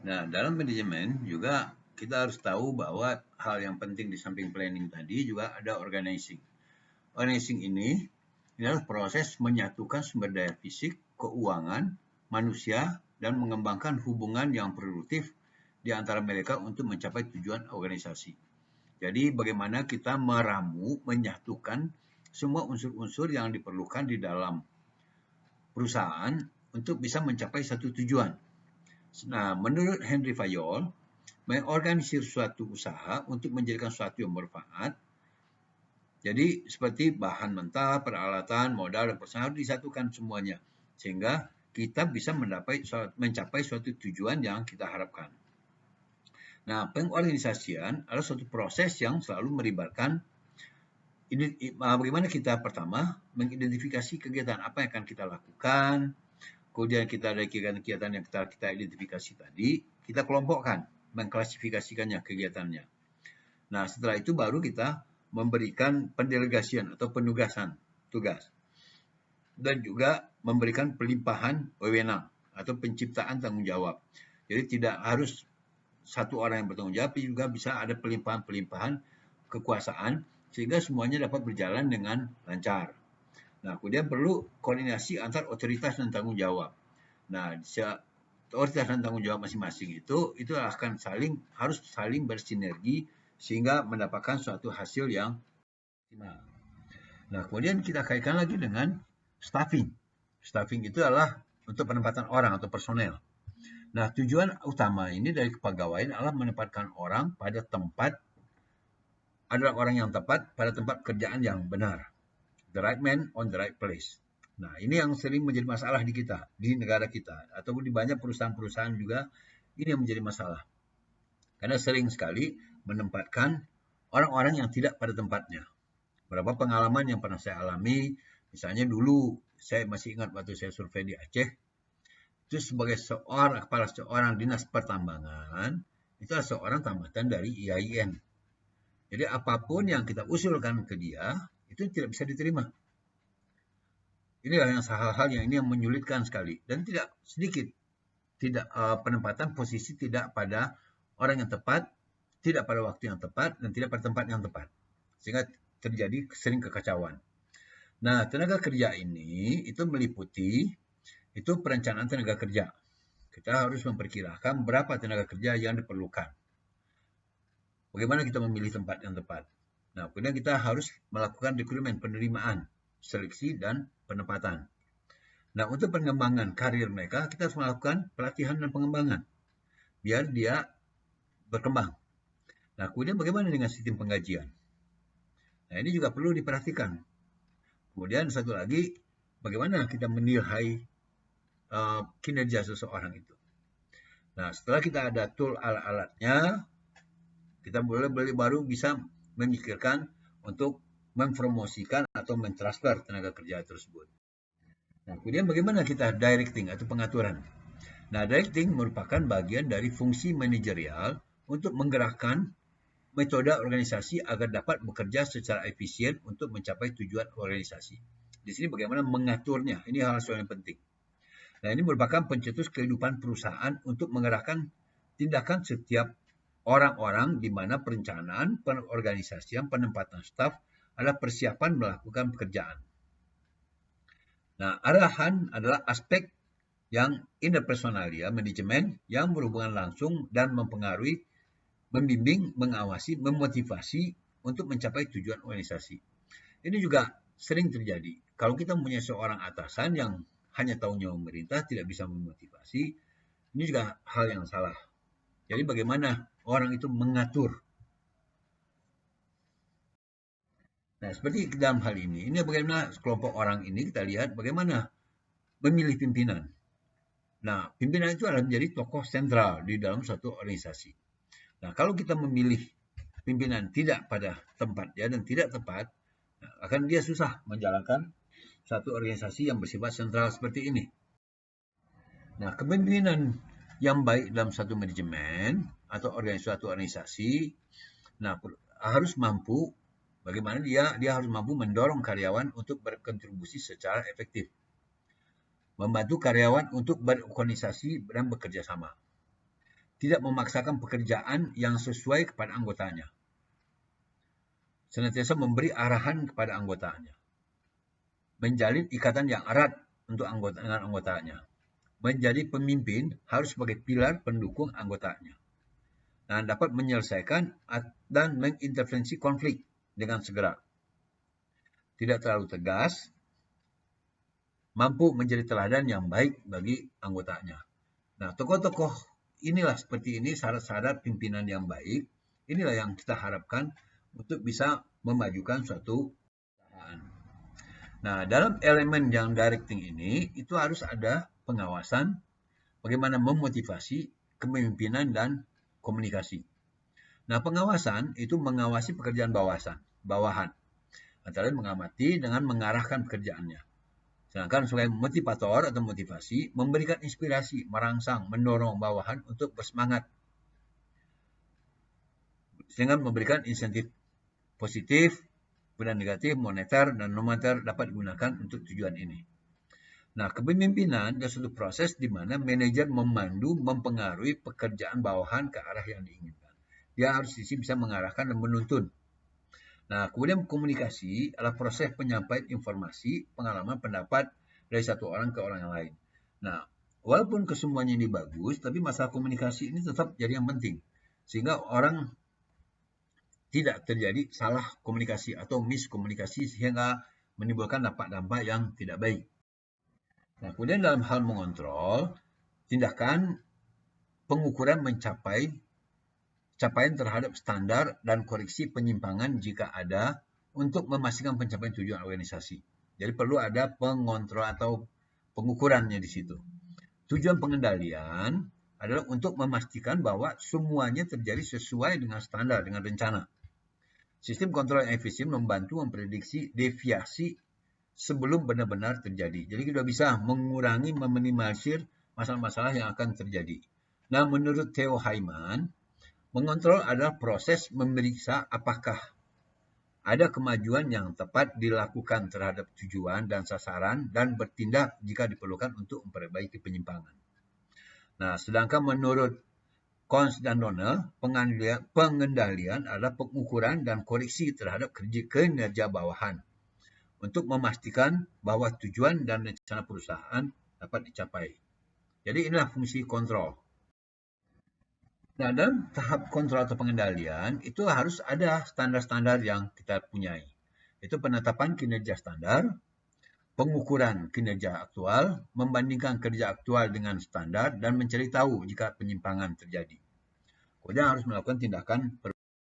Nah, dalam manajemen juga kita harus tahu bahwa hal yang penting di samping planning tadi juga ada organizing. Organizing ini adalah proses menyatukan sumber daya fisik, keuangan, manusia, dan mengembangkan hubungan yang produktif di antara mereka untuk mencapai tujuan organisasi. Jadi bagaimana kita meramu, menyatukan semua unsur-unsur yang diperlukan di dalam perusahaan untuk bisa mencapai satu tujuan. Nah, menurut Henry Fayol, mengorganisir suatu usaha untuk menjadikan suatu yang bermanfaat. Jadi seperti bahan mentah, peralatan, modal, dan personal disatukan semuanya sehingga kita bisa mencapai suatu tujuan yang kita harapkan. Nah, pengorganisasian adalah suatu proses yang selalu melibatkan bagaimana kita pertama mengidentifikasi kegiatan apa yang akan kita lakukan, kemudian kita ada kegiatan-kegiatan yang kita identifikasi tadi, kita kelompokkan, mengklasifikasikannya kegiatannya. Nah, setelah itu baru kita memberikan pendelegasian atau penugasan tugas. Dan juga memberikan pelimpahan wewenang atau penciptaan tanggung jawab. Jadi tidak harus satu orang yang bertanggung jawab, juga bisa ada pelimpahan-pelimpahan kekuasaan sehingga semuanya dapat berjalan dengan lancar. Nah, kemudian perlu koordinasi antar otoritas dan tanggung jawab. Nah, otoritas dan tanggung jawab masing-masing itu akan harus saling bersinergi sehingga mendapatkan suatu hasil yang optimal. Nah, kemudian kita kaitkan lagi dengan staffing. Staffing itu adalah untuk penempatan orang atau personel. Nah, tujuan utama ini dari kepegawaian adalah menempatkan orang pada tempat, adalah orang yang tepat pada tempat kerjaan yang benar. The right man on the right place. Nah, ini yang sering menjadi masalah di kita, di negara kita, ataupun di banyak perusahaan-perusahaan juga, ini yang menjadi masalah. Karena sering sekali menempatkan orang-orang yang tidak pada tempatnya. Berapa pengalaman yang pernah saya alami, misalnya dulu saya masih ingat waktu saya survei di Aceh, itu sebagai kepala seorang dinas pertambangan, itu adalah seorang tamatan dari IAIN. Jadi apapun yang kita usulkan ke dia, itu tidak bisa diterima. Inilah hal-hal yang ini yang menyulitkan sekali. Dan tidak sedikit, penempatan posisi tidak pada orang yang tepat, tidak pada waktu yang tepat, dan tidak pada tempat yang tepat. Sehingga terjadi sering kekacauan. Nah, tenaga kerja ini itu meliputi itu perencanaan tenaga kerja. Kita harus memperkirakan berapa tenaga kerja yang diperlukan. Bagaimana kita memilih tempat yang tepat. Nah, kemudian kita harus melakukan rekrutmen, penerimaan, seleksi, dan penempatan. Nah, untuk pengembangan karir mereka, kita harus melakukan pelatihan dan pengembangan. Biar dia berkembang. Nah, kemudian bagaimana dengan sistem penggajian? Nah, ini juga perlu diperhatikan. Kemudian satu lagi, bagaimana kita menilai kinerja seseorang itu. Nah, setelah kita ada tool alat-alatnya, kita baru bisa memikirkan untuk mempromosikan atau mentransfer tenaga kerja tersebut. Nah, kemudian bagaimana kita directing atau pengaturan? Nah, directing merupakan bagian dari fungsi manajerial untuk menggerakkan metode organisasi agar dapat bekerja secara efisien untuk mencapai tujuan organisasi. Di sini bagaimana mengaturnya, ini hal yang penting. Nah, ini merupakan pencetus kehidupan perusahaan untuk menggerakkan tindakan setiap orang-orang di mana perencanaan, pengorganisasian, penempatan staf adalah persiapan melakukan pekerjaan. Nah, arahan adalah aspek yang interpersonalia, manajemen yang berhubungan langsung dan mempengaruhi, membimbing, mengawasi, memotivasi untuk mencapai tujuan organisasi. Ini juga sering terjadi. Kalau kita mempunyai seorang atasan yang hanya tahunya memerintah, tidak bisa memotivasi, ini juga hal yang salah. Jadi bagaimana orang itu mengatur. Nah, seperti dalam hal ini bagaimana kelompok orang ini kita lihat bagaimana memilih pimpinan. Nah, pimpinan itu adalah menjadi tokoh sentral di dalam suatu organisasi. Nah, kalau kita memilih pimpinan tidak pada tempatnya dan tidak tepat, akan dia susah menjalankan satu organisasi yang bersifat sentral seperti ini. Nah, kepemimpinan yang baik dalam satu manajemen atau suatu organisasi, nah harus mampu bagaimana dia harus mampu mendorong karyawan untuk berkontribusi secara efektif, membantu karyawan untuk berorganisasi dan bekerja sama. tidak memaksakan pekerjaan yang sesuai kepada anggotanya. Senantiasa memberi arahan kepada anggotanya. Menjalin ikatan yang erat untuk dengan anggotanya. Menjadi pemimpin harus sebagai pilar pendukung anggotanya. Dan dapat menyelesaikan dan mengintervensi konflik dengan segera. Tidak terlalu tegas, mampu menjadi teladan yang baik bagi anggotanya. Nah, tokoh-tokoh inilah seperti ini syarat-syarat pimpinan yang baik. Inilah yang kita harapkan untuk bisa memajukan suatu perusahaan. Nah, dalam elemen yang directing ini, itu harus ada pengawasan, bagaimana memotivasi, kepemimpinan, dan komunikasi. Nah, pengawasan itu mengawasi pekerjaan bawahan. Antara lain mengamati dengan mengarahkan pekerjaannya. Sedangkan sebagai motivator atau motivasi, memberikan inspirasi, merangsang, mendorong bawahan untuk bersemangat. Dengan memberikan insentif positif, kemudian negatif, moneter, dan non-moneter dapat digunakan untuk tujuan ini. Nah, kepemimpinan adalah suatu proses di mana manajer memandu, mempengaruhi pekerjaan bawahan ke arah yang diinginkan. Dia harus bisa mengarahkan dan menuntun. Nah, kemudian komunikasi adalah proses penyampaian informasi, pengalaman, pendapat dari satu orang ke orang yang lain. Nah, walaupun kesemuanya ini bagus, tapi masalah komunikasi ini tetap jadi yang penting. Sehingga orang tidak terjadi salah komunikasi atau miskomunikasi sehingga menimbulkan dampak-dampak yang tidak baik. Nah, kemudian dalam hal mengontrol, tindakan pengukuran mencapai capaian terhadap standar dan koreksi penyimpangan jika ada untuk memastikan pencapaian tujuan organisasi. Jadi perlu ada pengontrol atau pengukurannya di situ. Tujuan pengendalian adalah untuk memastikan bahwa semuanya terjadi sesuai dengan standar, dengan rencana. Sistem kontrol yang efisien membantu memprediksi deviasi sebelum benar-benar terjadi. Jadi kita bisa mengurangi, meminimalisir masalah-masalah yang akan terjadi. Nah, menurut Theo Hyman, mengontrol adalah proses memeriksa apakah ada kemajuan yang tepat dilakukan terhadap tujuan dan sasaran dan bertindak jika diperlukan untuk memperbaiki penyimpangan. Nah, sedangkan menurut Cons dan Donnell, pengendalian adalah pengukuran dan koreksi terhadap kinerja bawahan untuk memastikan bahwa tujuan dan rencana perusahaan dapat dicapai. Jadi inilah fungsi kontrol. Nah, dalam tahap kontrol atau pengendalian, itu harus ada standar-standar yang kita punyai. Itu penetapan kinerja standar, pengukuran kinerja aktual, membandingkan kerja aktual dengan standar, dan mencari tahu jika penyimpangan terjadi. Kemudian harus melakukan tindakan